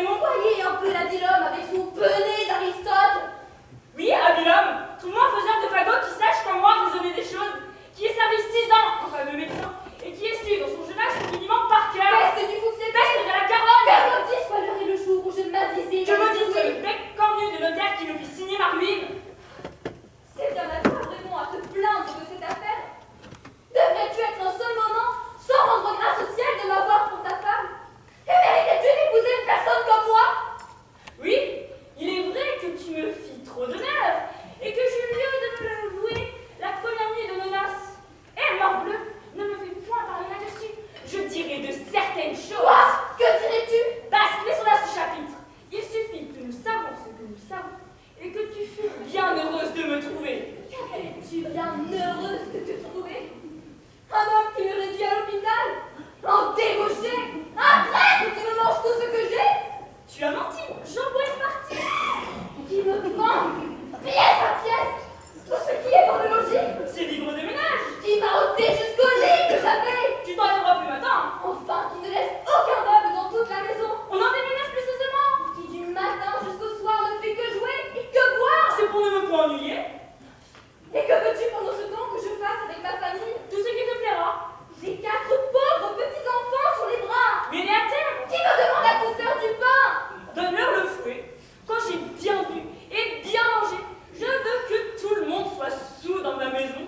Raymond. Voyez un peu l'habile homme avec son bonnet d'Aristote. Oui, habile homme. Trouve-moi un faiseur de fagots qui sache comment raisonner des choses, qui ait servi 6 ans en fameux médecin, et qui ait su dans son jeune âge son minimum par cœur. Peste du fou, c'est Peste de la Garonne. Que maudit soit l'heure et le jour où je m'avisais. Que maudit soit le bec cornu de notaire qui nous fit signer ma ruine. C'est bien à toi, Raymond, à te plaindre de cette affaire. Devrais-tu être un seul moment sans rendre grâce au ciel de m'avoir pour ta femme? Et méritais-tu d'épouser une personne comme moi? Oui, il est vrai que tu me fis trop d'honneur, et que j'eus lieu de me l'avouer la première nuit de nos noces. Eh, morbleu, ne me fais point parler là-dessus. Je dirai de certaines choses. Quoi? Que dirais-tu? Basta, laissons là ce chapitre. Il suffit que nous savons ce que nous savons, et que tu fus bien heureuse de me trouver. Es-tu bien heureuse de te trouver? Un homme qui me réduit à l'hôpital? Un débauché? Un traître qui me mange tout ce que j'ai? Tu as menti, j'en vois une partie. Qui me prend pièce à pièce tout ce qui est dans le logis? C'est livre de ménage. Qui m'a ôté jusqu'au lit que j'avais? Tu t'en lèveras plus maintenant. Enfin, qui ne laisse aucun meuble dans toute la maison? On en déménage plus aisément. Qui du matin jusqu'au soir ne fait que jouer et que boire? C'est pour ne me point ennuyer. Et que veux-tu pendant ce temps que je fasse avec ma famille? Tout ce qui te plaira. J'ai 4 pauvres petits-enfants sur les bras. Mais les à terre. Qui me demande à toute heure du pain? Donne-leur le fouet. Quand j'ai bien bu et bien mangé, je veux que tout le monde soit sourd dans ma maison.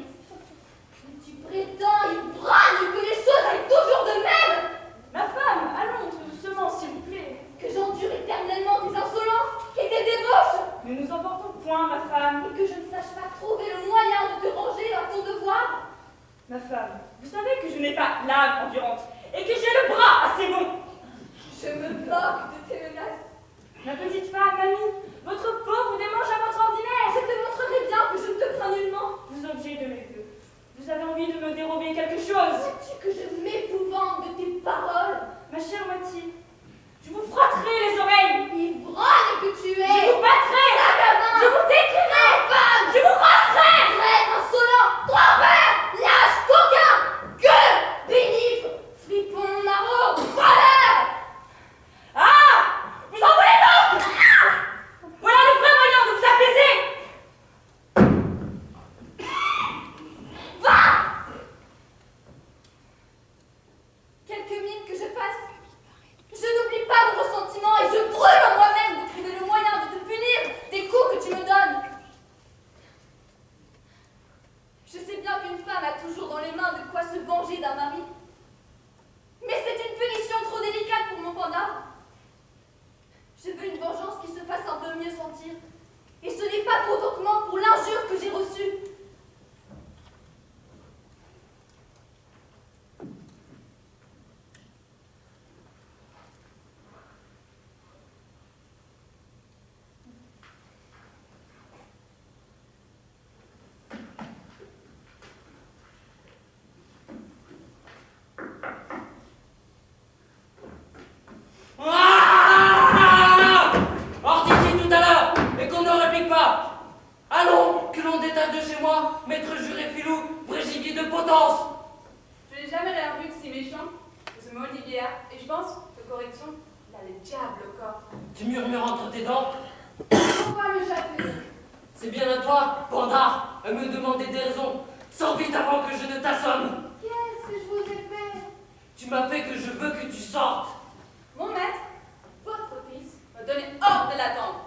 Mais tu prétends, ivrogne, que les choses aillent toujours de même? Ma femme, allons doucement, s'il vous plaît. Que j'endure éternellement tes insolences et tes débauches? Ne nous emportons point, ma femme. Et que je ne sache pas trouver le moyen de te ranger à ton devoir? Ma femme, vous savez que je n'ai pas l'âme endurante et que j'ai le bras assez long. Je me moque de tes menaces. Ma petite femme, mamie, votre peau vous démange à votre ordinaire. Je te montrerai bien que je ne te crains nullement. Vous objets de mes vœux. Vous avez envie de me dérober quelque chose. Sais-tu que je m'épouvante de tes paroles? Ma chère Mathilde, je vous frotterai les oreilles. Ivrogne que tu es! Je vous battrai. Saccarin! Je vous décrirai. Infâme! Je vous crosserai. Traître insolent! Trompeur! Lâche coquin! Gueule! Pénible! Fripon, maraud! Voleur! Ah! Vous en voulez donc? Voilà le vrai moyen de vous apaiser. Va! Quelques mines que je fasse, je n'oublie pas mon ressentiment et je brûle en moi-même de trouver le moyen de te punir des coups que tu me donnes. Je sais bien qu'une femme a toujours dans les mains de quoi se venger d'un mari. Mais c'est une punition trop délicate pour mon panda. Je veux une vengeance qui se fasse un peu mieux sentir. Et ce n'est pas trop lentement pour l'injure que j'ai reçue. Hors d'ici tout à l'heure, et qu'on ne réplique pas. Allons, que l'on détache de chez moi, maître juré filou, brégivier de potence. Je n'ai jamais rien vu de si méchant que ce Olivier, et je pense que correction, il a le diable au corps. Tu murmures entre tes dents. Pourquoi me châteler? C'est bien à toi, Panda, à me demander des raisons. Sors vite avant que je ne t'assomme. Qu'est-ce que je vous ai fait? Tu m'as fait que je veux que tu sortes. Mon maître, votre fils, m'a donné ordre de l'attendre.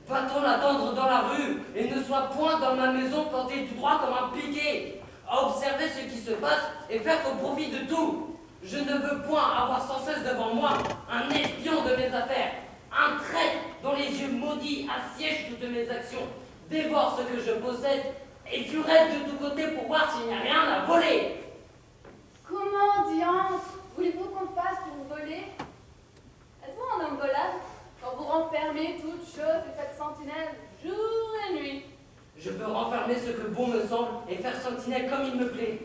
Va-t-on l'attendre dans la rue et ne sois point dans ma maison planté tout droit comme un piquet, à observer ce qui se passe et faire ton profit de tout. Je ne veux point avoir sans cesse devant moi un espion de mes affaires, un traître dont les yeux maudits assiègent toutes mes actions, dévore ce que je possède et furette de tous côtés pour voir s'il n'y a rien à voler. Comment, diantre, voulez-vous qu'on fasse pour vous voler? Êtes-vous un homme volable? Quand vous renfermez toutes choses et faites sentinelle jour et nuit. Je veux renfermer ce que bon me semble et faire sentinelle comme il me plaît.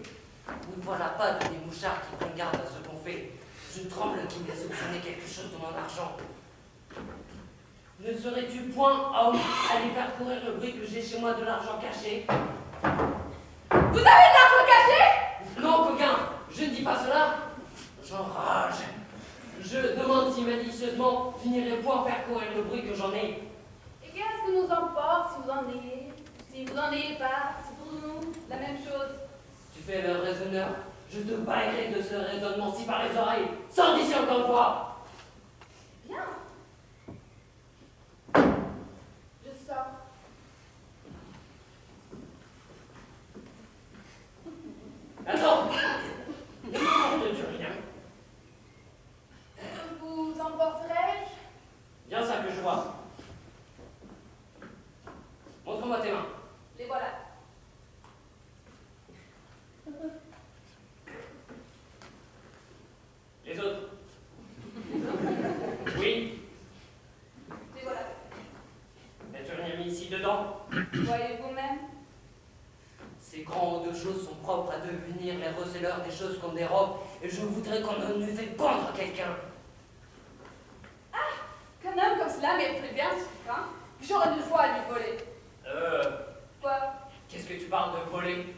Vous ne voilà pas de des mouchards qui prennent garde à ce qu'on fait. Je tremble qu'il m'ait soupçonné quelque chose de mon argent. Ne serais-tu point homme à aller faire courir le bruit que j'ai chez moi de l'argent caché? Vous avez de l'argent caché? Non, coquin, je ne dis pas cela. J'enrage. Je demande si malicieusement tu n'irais point faire courir le bruit que j'en ai. Et qu'est-ce que nous importe si vous en ayez, si vous en ayez pas, c'est pour nous la même chose. Tu fais le raisonneur, je te baillerai de ce raisonnement si par les oreilles. Sors d'ici encore une fois. Bien. Je sors. Attends. Ne m'emportes-tu rien? Vous emporterai-je? Bien ça que je vois. Montre-moi tes mains. Les voilà. Les autres. Oui. Les voilà. N'as-tu rien mis ici dedans? Voyez vous-même. Ces grandes choses sont propres à devenir les receleurs des choses qu'on dérobe, et je voudrais qu'on nous fait pendre quelqu'un. Qu'un homme comme cela mériterait bien ce hein? J'aurais de joie à lui voler. Quoi? Qu'est-ce que tu parles de voler?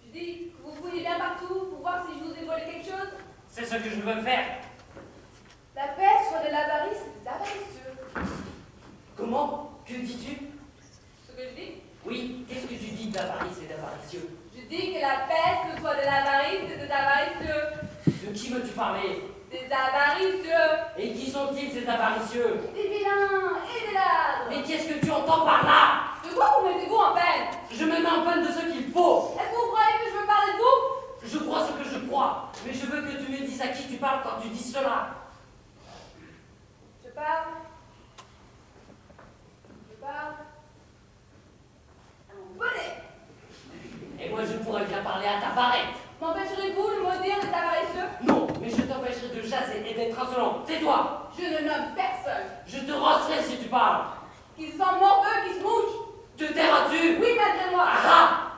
Je dis que vous fouillez bien partout pour voir si je vous ai volé quelque chose. C'est ce que je veux faire. La paix soit de l'avarice et des avaricieux. Comment? Que dis-tu? Ce que je dis? Oui, qu'est-ce que tu dis d'avarice et d'avaricieux? Je dis que la peste soit de l'avarice et des avaricieux. De qui veux-tu parler? Des avaricieux. Et qui sont-ils ces avaricieux? Des vilains et des ladres. Mais qu'est-ce que tu entends par là? De quoi vous mettez-vous en peine? Je me mets en peine de ce qu'il faut. Est-ce que vous croyez que je veux parler de vous? Je crois ce que je crois, mais je veux que tu me dises à qui tu parles quand tu dis cela. Je parle. Je parle. À mon bonnet. Et moi je pourrais bien parler à ta barrette. M'empêcherez-vous de maudire des avaricieux? Non, mais je t'empêcherai de chasser et d'être insolent. Tais-toi. Je ne nomme personne. Je te rosserai si tu parles. Qu'ils sont morveux, qui se mouchent. Te tairas-tu? Oui, malgré moi. Ah!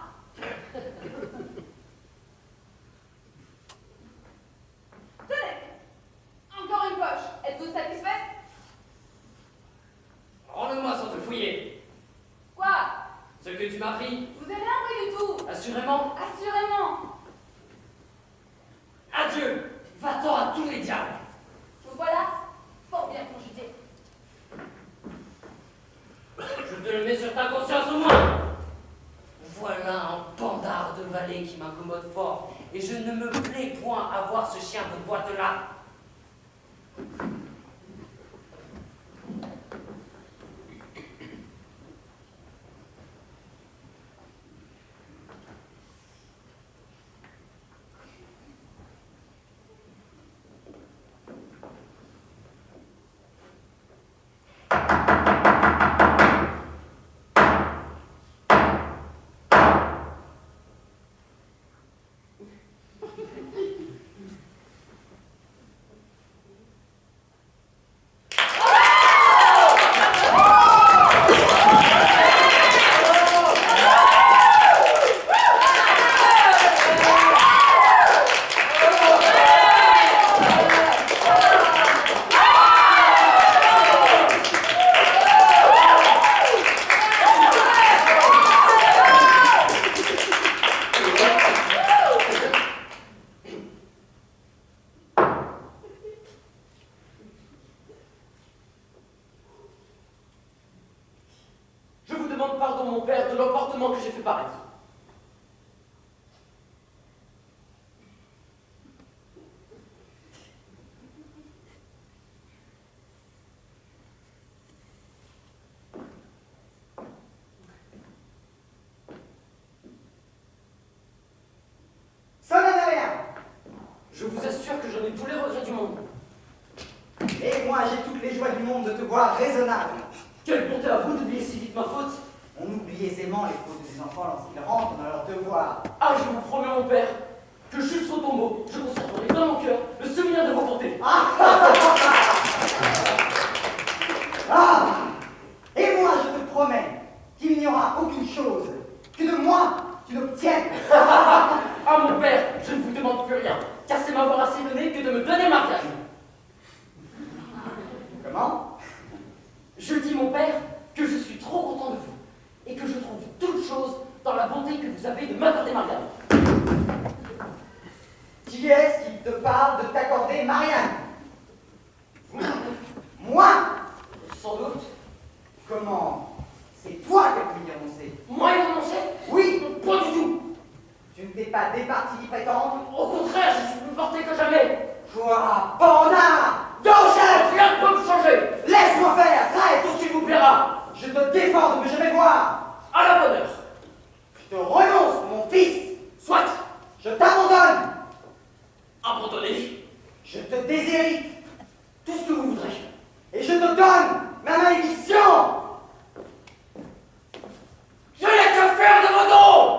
Tenez. Encore une poche. Êtes-vous satisfait? Rends-le-moi sans te fouiller. Quoi? Ce que tu m'as pris, Je vous ai rien pris du tout. assurément. Assurément. Adieu. Va-t'en à tous les diables. Me voilà fort bien conjugué. Je te le mets sur ta conscience au moins. Voilà un pandard de valet qui m'incommode fort, et je ne me plais point à voir ce chien de boîte-là. Pardon, mon père, de l'emportement que j'ai fait paraître. Ça n'en est rien. Je vous assure que j'en ai tous les regrets du monde. Et moi, j'ai toutes les joies du monde de te voir raisonnable. Quelle bonté à vous d'oublier si vite ma faute. On oublie aisément les fautes des enfants lorsqu'ils rentrent dans leur devoir. Ah, je vous promets, mon père, que jusqu'au tombeau, je conserverai dans mon cœur le souvenir de vos bontés. Ah! Et moi, je te promets qu'il n'y aura aucune chose que de moi tu n'obtiennes. Ah, mon père, je ne vous demande plus rien, car c'est m'avoir assez donné que de me donner ma mariage. Comment? Je dis, mon père, que je suis trop content de vous, et que je trouve toute chose dans la bonté que vous avez de m'accorder Marianne. Qui est-ce qui te parle de t'accorder Marianne? parti d'y prétendre? Au contraire, je suis plus porté que jamais. Quoi? Panda! Don chef! Rien ne peut me changer. Laisse-moi faire, traite! Tout ce qu'il vous plaira. Je te défends de me jamais voir! À la bonne heure. Je te renonce, mon fils! Soit. Je t'abandonne! Abandonné. Je te déshérite! Tout ce que vous voudrez! Et je te donne ma malédiction! Je n'ai que faire de vos dons.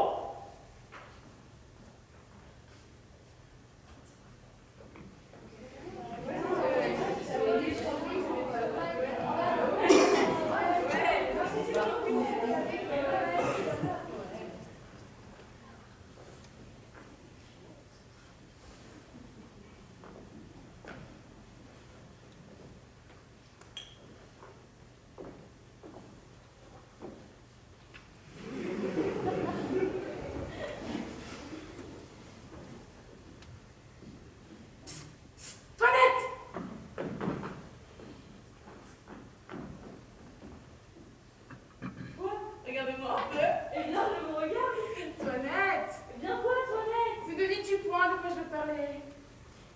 Regardez-moi un peu. Eh bien, je me regarde. Toinette, Eh bien quoi, Toinette? ne devines-tu point de quoi je veux parler?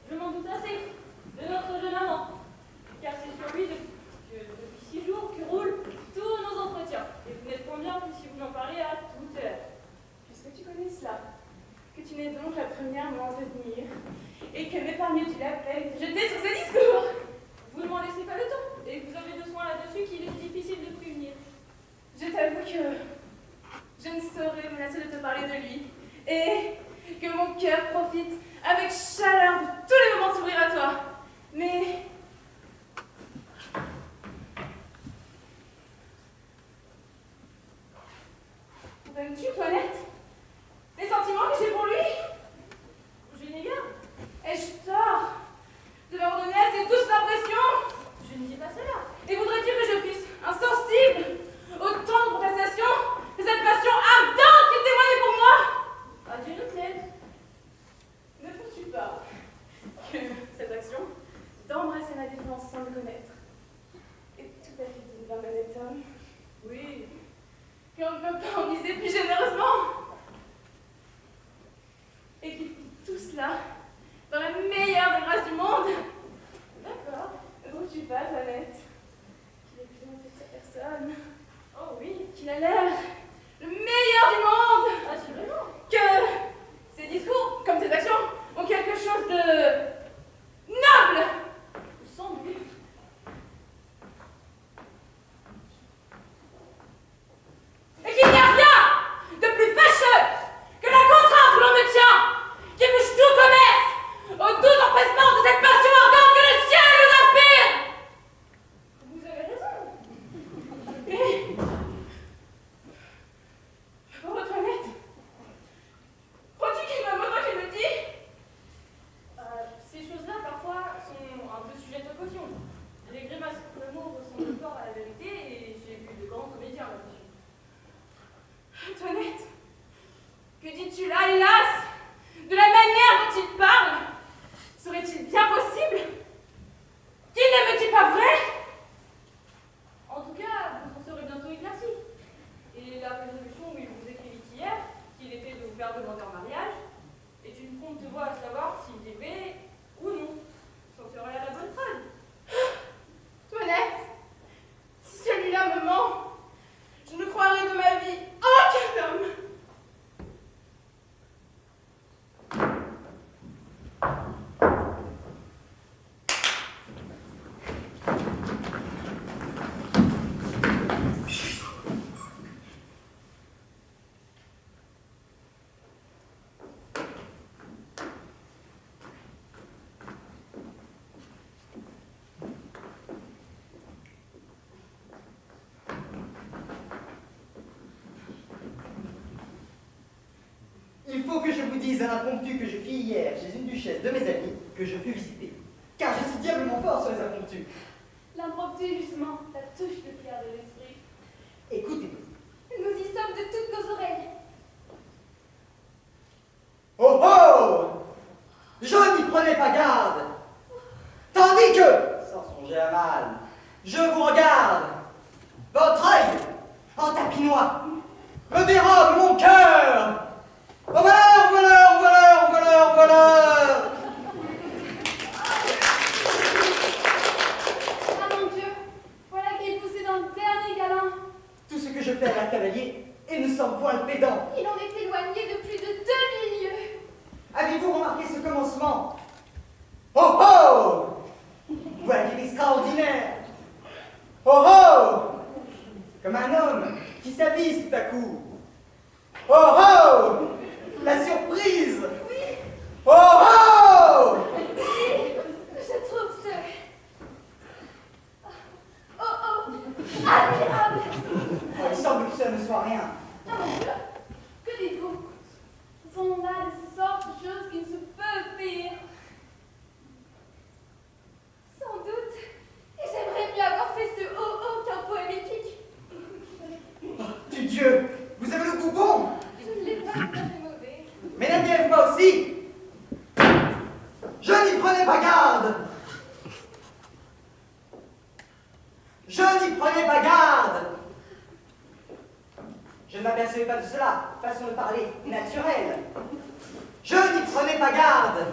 Je m'en doute assez de notre jeune amant, car c'est sur lui depuis 6 jours que roulent tous nos entretiens. Et vous n'êtes point bien que si vous m'en parlez à toute heure. Puisque tu connais cela, que tu n'es donc la première à m'entretenir, et que m'épargnes-tu la peine de jeter sur ce discours? Vous ne m'en laissez pas le temps, et vous avez de soin là-dessus qu'il est difficile de prévenir. Je t'avoue que je ne saurais me lasser de te parler de lui, et que mon cœur profite avec chaleur de tous les moments s'ouvrir à toi. Mais m'aimes-tu, Toinette? Les sentiments que j'ai pour lui? Je n'égare. Ai-je tort de m'abandonner à ces douces impressions? Je ne dis pas cela. Et voudrais-tu que je fusse insensible autant de protestations de cette passion ardente qui témoignait pour moi? Adieu le plaide. Ne trouves-tu pas que cette action d'embrasser ma défense sans me connaître est tout à fait digne d'un honnête homme? Oui. Qu'on ne peut pas en user plus généreusement? Et qu'il fit tout cela dans la meilleure des grâces du monde? D'accord. Ne trouves-tu pas, Toinette, qu'il est plus honteux de sa personne? Oh oui. Qu'il a l'air le meilleur du monde? Assurément. Que ses discours, comme ses actions, ont quelque chose de noble? Sans doute. Et qu'il n'y a rien de plus fâcheux que la contrainte où l'on me tient, qui bouge tout commerce au doux empressement de cette passion ardente que le ciel nous inspire. Vous avez raison. Mais, pour être honnête, crois-tu qu'il me vaudra qu'il me dit? Ces choses-là, parfois, sont un peu sujettes aux cautions. Les grimaces pour l'amour ressemblent fort à la vérité et j'ai vu de grands comédiens là-dessus. Antoinette, que dis-tu là, hélas? De la manière dont il parle, serait-il bien possible qu'il ne me dit pas vrai? En tout cas, vous en serez bientôt éclairci. Et la résolution où il vous écrivit hier, qu'il était de vous faire demander en mariage, est une prompte voie à savoir s'il vivait ou non. S'en serait à la bonne phrase. Toinette, si celui-là me ment, je ne croirai de ma vie aucun homme. Il faut que je vous dise un impromptu que je fis hier chez une duchesse de mes amies que je fus visiter. Car je suis diablement fort sur les impromptus. L'impromptu, justement, la touche de pierre de l'esprit. Écoutez-moi. Nous y sommes de toutes nos oreilles. Oh oh! Je n'y prenais pas garde. Tandis que, sans songer à mal, je vous regarde. Votre œil, en tapinois, me dérobe mon cœur. Oh voleur, voleur, voleur, voleur! Ah mon Dieu, voilà qui est poussé dans le dernier câlin. Tout ce que je fais à la cavalier et ne semble point le pédant. Il en est éloigné de plus de 2000 lieues. Avez-vous remarqué ce commencement? Oh oh! Voilà qui est extraordinaire! Oh oh! Comme un homme qui s'avise tout à coup. Oh oh! La surprise! Oui, Oh oh! oui, je trouve ce... Oh oh, admirable. Oh, il semble que ça ne soit rien. Ah mon Dieu, que dites-vous? Ce sont là des sortes de choses qui ne se peuvent payer. Sans doute. Et j'aimerais mieux avoir fait ce oh oh qu'un poème épique. Du Dieu! Vous avez le goût bon! Je ne l'ai pas très mauvais. Mais n'aimiez-vous pas aussi? Je n'y prenais pas garde! Je n'y prenais pas garde! Je ne m'apercevais pas de cela, façon de parler naturelle. Je n'y prenais pas garde!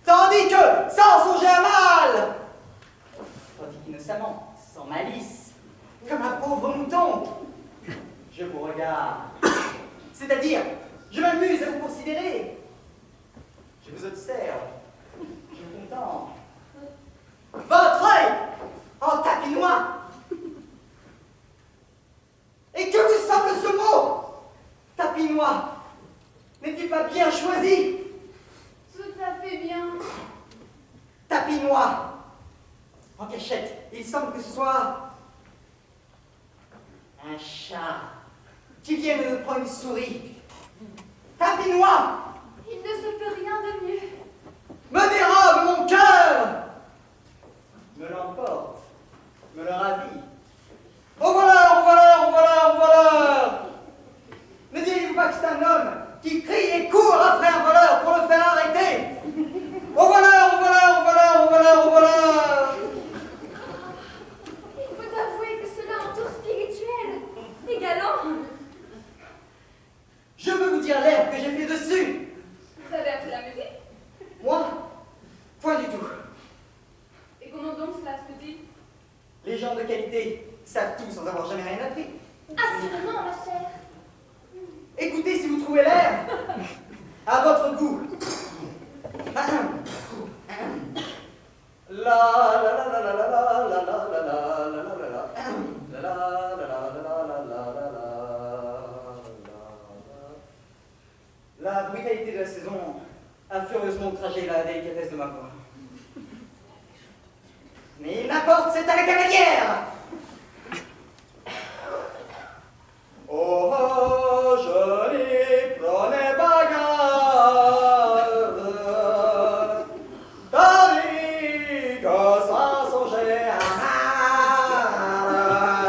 Tandis que, sans songer à mal, tandis qu'innocemment, sans malice, comme un pauvre mouton, je vous regarde. C'est-à-dire, je m'amuse à vous considérer. Je vous observe. Je vous contemple. Votre œil en tapinois. Et que vous semble ce mot, tapinois? N'est-il pas bien choisi? Tout à fait bien. Tapinois. En cachette, il semble que ce soit un chat qui vient de prendre une souris. Tapinois. Il ne se peut rien de mieux. Me dérobe mon cœur, me l'emporte, me le ravit. Au voleur, au voleur, au voleur, au voleur! Ne direz-vous pas que c'est un homme qui crie et court après un voleur pour le faire arrêter? Au voleur, au voleur, au voleur, au voleur, au voleur! Il faut avouer que cela a un tour spirituel et galant. Je veux vous dire l'air que j'ai fait dessus. Vous avez appris la musique? Moi, point du tout. Et comment donc cela se fait-il? Les gens de qualité savent tout sans avoir jamais rien appris. Assurément, ma chère. Écoutez si vous trouvez l'air à votre goût. La la la la la la la la la la la la la la. La brutalité de la saison a furieusement outragé la délicatesse de ma voix. Mais n'importe, c'est à la cavalière. Oh, oh, je n'y prenais pas garde, tandis que sans songer à mal,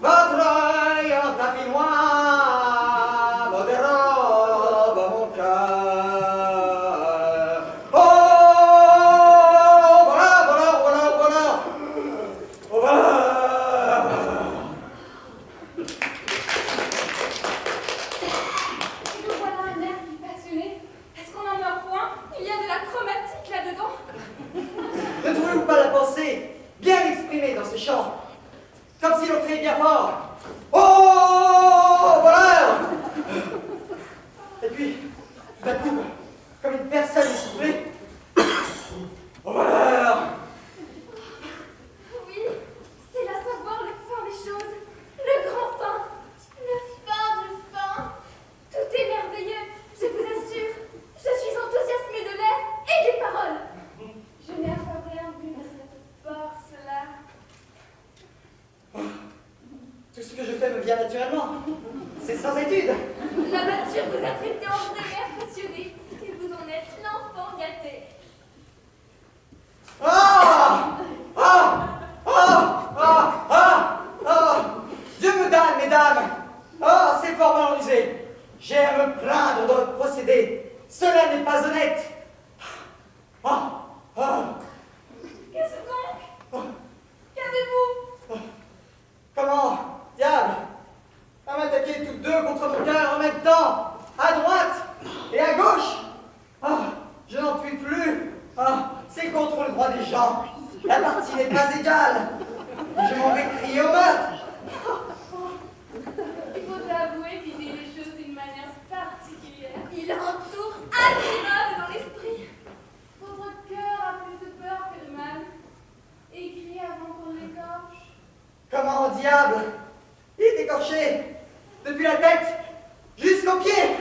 votre œil en tapinois me dérobe mon cœur. Oh, voilà, voilà, voilà, voilà. Oh, voilà. Et nous voilà un air qui passionné. Est-ce qu'on en met un point? Il y a de la chromatique là-dedans. Ne trouvez-vous pas la pensée bien exprimée dans ce chant? Comme si l'on criait bien fort. Oh, voleur! Et puis, tout à coup, comme une personne essoufflée. Oh, voleur! Oui, c'est là savoir le fin des choses. Le grand fin. Le fin du fin. Tout est merveilleux, je vous assure. Je suis enthousiasmée de l'air et des paroles. Je n'ai encore rien vu de cette force-là. Tout ce que je fais me vient naturellement. C'est sans étude. La nature vous a traité en vrai mère passionnée et vous en êtes l'enfant gâté. Ah! Ah! Ah! Ah! Ah! Ah! Dieu me damne, mesdames! Ah, c'est fort mal usé. J'ai à me plaindre de votre procédé. Cela n'est pas honnête. Ah! Ah! Qu'est-ce donc? Qu'avez-vous? Comment, diable, à m'attaquer toutes deux contre mon cœur en même temps, à droite, mal. Et je m'en vais crier au meurtre. Il faudrait avouer qu'il dit les choses d'une manière particulière. Il a un tour admirable dans l'esprit. Votre cœur a plus de peur que de mal. Écrit avant qu'on l'écorche. Comment au diable? Il est écorché. Depuis la tête jusqu'aux pieds.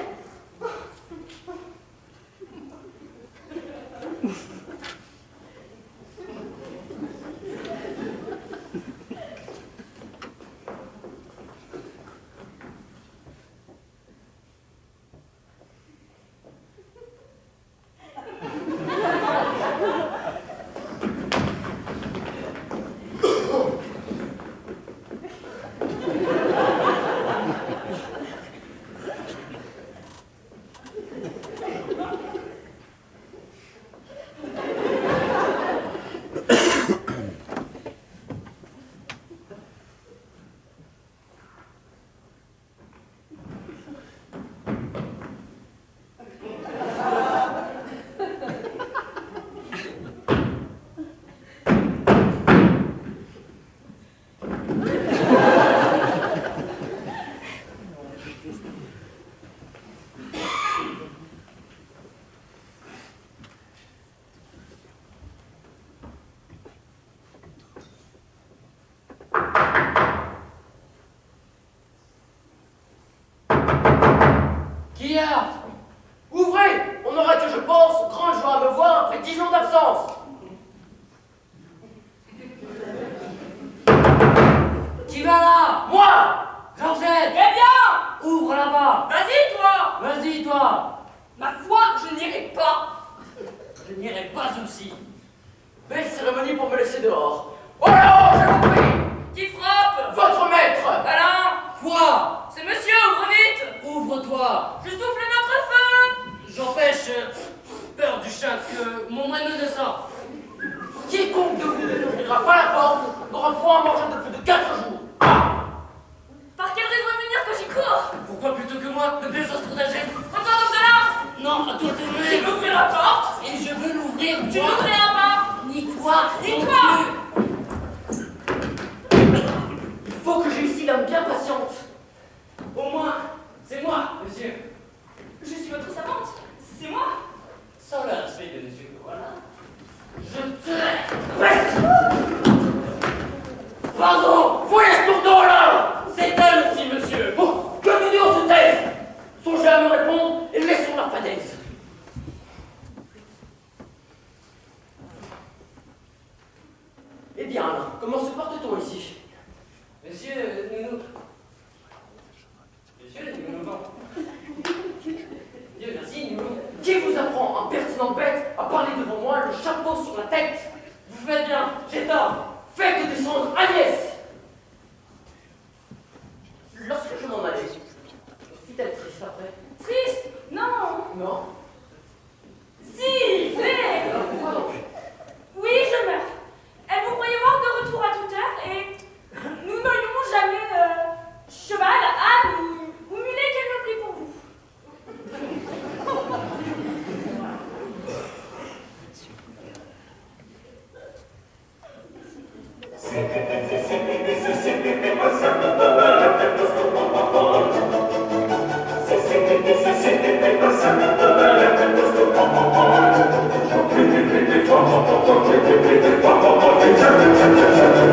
Guillard! Ouvrez! On aura que je pense grande joie à me voir après 10 jours d'absence! Qui va là? Moi! Georgette! Eh bien, Ouvre là-bas! vas-y, toi. Vas-y, toi! Ma foi, je n'irai pas. Je n'irai pas aussi. Belle cérémonie pour me laisser dehors. Oh là, je vous prie! Qui frappe? Votre maître! Alain, Quoi? c'est monsieur, ouvre vite. Ouvre-toi! Je souffle notre feu. J'empêche peur du chat que mon moineau ne sorte. Quiconque de vous ne n'ouvrira pas la porte n'aura point à manger de plus de 4 jours. Par quelle raison venir que j'y cours? Pourquoi plutôt que moi, le piège stratagème? Retourne donc de là. Non, à toi de Tu t'ouvrir! m'ouvrir la porte. Et je veux l'ouvrir, Tu moi. n'ouvriras pas. Ni toi, Ni non toi. plus. Il faut que j'ai ici l'âme bien patiente. Au moins, c'est moi, monsieur. Je suis votre servante. C'est moi. Sans le respect de monsieur, voilà. Je te... Reste! Pardon! Voyez ce tour là! C'est elle aussi, monsieur. Oh, que nous Dieu se taise! Songez à me répondre et laissons la fadaise. Eh bien, Alain, comment se porte-t-on ici? Monsieur, Monsieur, Dieu merci, nous... Qui vous apprend, impertinente bête, à parler devant moi, le chapeau sur la tête? Vous faites bien. J'ai tort! Faites descendre Agnès! Lorsque je m'en allais, fit-elle triste après? Triste? Non. Non? Si, mais... Alors pourquoi donc? Oui, je meurs. Elle vous croyait voir de retour à toute heure et nous n'aurions jamais cheval, âne ou mulet qu'elle me prie pour vous. Thank you.